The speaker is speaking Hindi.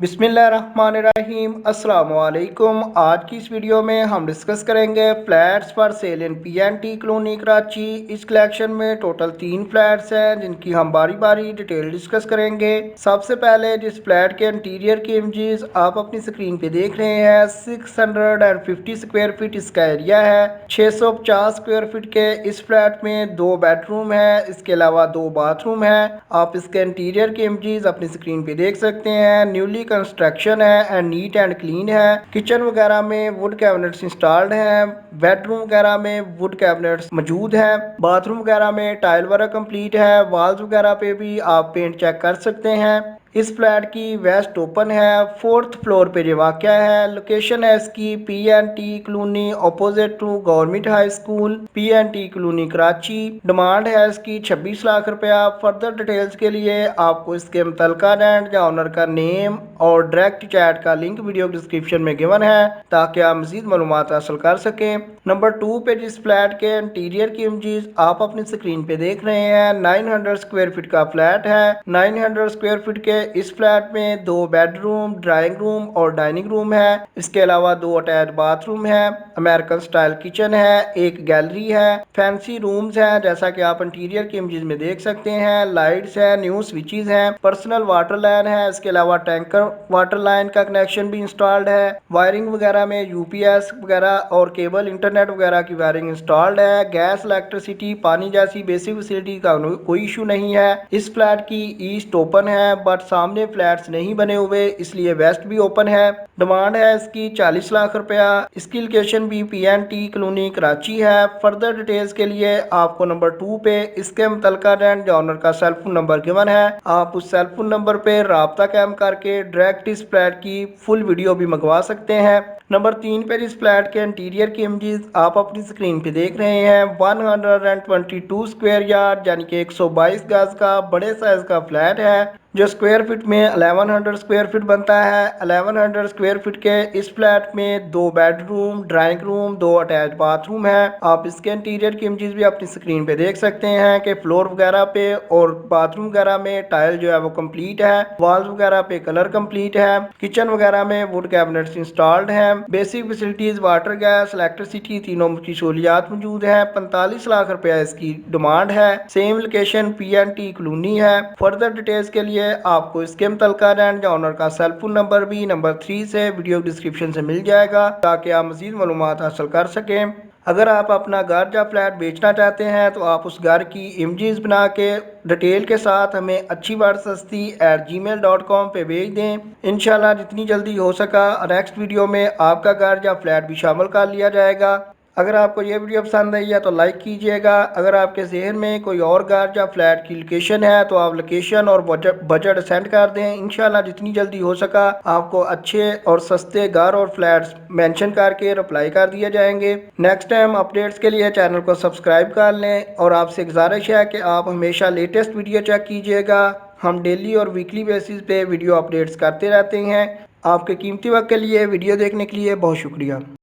बिस्मिल्लाहिर्रहमानिर्रहीम अस्सलाम वालेकुम। आज की इस वीडियो में हम डिस्कस करेंगे flats for sale in PNT colony Karachi. इस कलेक्शन में टोटल 3 फ्लैट्स हैं जिनकी हम बारी बारी डिटेल डिस्कस करेंगे। सबसे पहले जिस फ्लैट के इंटीरियर की इमेजेस आप अपनी स्क्रीन पे देख रहे हैं, 650 स्क्वायर फीट इसका एरिया है। 650 स्क्वायर फीट के इस फ्लैट में 2 बेडरूम है, इसके अलावा 2 बाथरूम है। आप इसके इंटीरियर की इमेजेस अपनी स्क्रीन पे देख सकते हैं। न्यूली कंस्ट्रक्शन है एंड नीट एंड क्लीन है। किचन वगैरह में वुड कैबिनेट्स इंस्टॉल्ड हैं। बेडरूम वगैरह में वुड कैबिनेट्स मौजूद हैं। बाथरूम वगैरह में टाइल वर्क कंप्लीट है। वॉल्स वगैरह पे भी आप पेंट चेक कर सकते हैं। इस फ्लैट की वेस्ट ओपन है। 4th फ्लोर पे ये वाक़या है। लोकेशन है इसकी PNT colony opposite to government high school, PNT colony Karachi. Demand है इसकी 26 लाख रुपया। फर्दर डिटेल्स के लिए आपको इसके मुतलका रेंट या ऑनर का नेम और डायरेक्ट चैट का लिंक वीडियो डिस्क्रिप्शन में गिवन है ताकि आप मज़ीद मालूमात हासिल कर सकें। नंबर 2 पे जिस फ्लैट के इंटीरियर की इमेजेस आप अपनी स्क्रीन पे देख रहे हैं, 900 स्क्वायर फीट का फ्लैट है। 900 स्क्वायर फीट के इस फ्लैट में 2 बेडरूम, ड्राइंग रूम और डाइनिंग रूम है। इसके अलावा 2 अटैच बाथरूम है, अमेरिकन स्टाइल किचन है, एक गैलरी है, फैंसी रूम्स हैं जैसा कि आप इंटीरियर की इमेजेस में देख सकते हैं। लाइट्स है, न्यू स्विचेस हैं, पर्सनल वाटर लाइन है। इसके अलावा टैंकर वाटर लाइन का कनेक्शन भी इंस्टॉल्ड है। वायरिंग वगैरह में यूपीएस वगैरह और केबल इंटरनेट वगैरह की वायरिंग इंस्टॉल्ड है। गैस, इलेक्ट्रिसिटी, पानी जैसी बेसिक फैसिलिटी का कोई इशू नहीं है। इस फ्लैट की ईस्ट ओपन है बट सामने फ्लैट्स नहीं बने हुए, इसलिए वेस्ट भी ओपन है। डिमांड है इसकी 40 लाख रुपया। इसकी लोकेशन भी पीएनटी कॉलोनी कराची है। फर्दर डिटेल्स के लिए आपको नंबर 2 पे इसके मुतलका रेंट या ऑनर का सेल फोन नंबर गिवन है। आप उस सेल फोन नंबर पे राब्ता कायम करके डायरेक्ट इस फ्लैट की फुल वीडियो भी मंगवा सकते हैं। नंबर 3 पे इस फ्लैट के इंटीरियर की इमेजेस आप अपनी स्क्रीन पे देख रहे हैं। 122 स्क्वायर यार्ड यानी कि 122 गज का बड़े साइज का फ्लैट है जो स्क्वायर फीट में 1100 स्क्वायर फीट बनता है। 1100 स्क्वायर फीट के इस फ्लैट में 2 bedroom, drawing room, 2 attach bathroom है। आप इसके इंटीरियर की इमेजेस भी अपनी स्क्रीन पे देख सकते हैं कि फ्लोर वगैरह पे और बाथरूम वगैरह में टाइल जो है वो कंप्लीट है। वॉल्स वगैरह पे कलर कंप्लीट है। किचन वगैरह में वुड कैबिनेट्स इंस्टॉल्ड हैं। Basic facilities water, gas, electricity तीनों की सहूलियात मौजूद है। 45 लाख रुपया इसकी डिमांड है। सेम लोकेशन पीएनटी कॉलोनी है। फर्दर डिटेल्स के लिए आपको इसके मुतलका रेंट या ऑनर का सेल फोन नंबर भी नंबर 3 से वीडियो डिस्क्रिप्शन से मिल जाएगा ताकि आप मजीद मालूमात हासिल कर सकें। अगर आप अपना घर या फ्लैट बेचना चाहते हैं तो आप उस घर की इमेजेस बना के डिटेल के साथ हमें अच्छी बात सस्ती @gmail.com पे भेज दें। इंशाल्लाह जितनी जल्दी हो सका नेक्स्ट वीडियो में आपका घर या फ्लैट भी शामिल कर लिया जाएगा। अगर आपको ये वीडियो पसंद आई है तो लाइक कीजिएगा। अगर आपके जहन में कोई और घर या फ्लैट की लोकेशन है तो आप लोकेशन और बजट सेंड कर दें। इंशाल्लाह जितनी जल्दी हो सका आपको अच्छे और सस्ते घर और फ्लैट्स मेंशन करके रिप्लाई कर दिए जाएंगे। नेक्स्ट टाइम अपडेट्स के लिए चैनल को सब्सक्राइब कर लें और आपसे गुजारिश है कि आप हमेशा लेटेस्ट वीडियो चेक कीजिएगा। हम डेली और वीकली बेसिस पे वीडियो अपडेट्स करते रहते हैं। आपके कीमती वक्त के लिए वीडियो देखने के लिए बहुत शुक्रिया।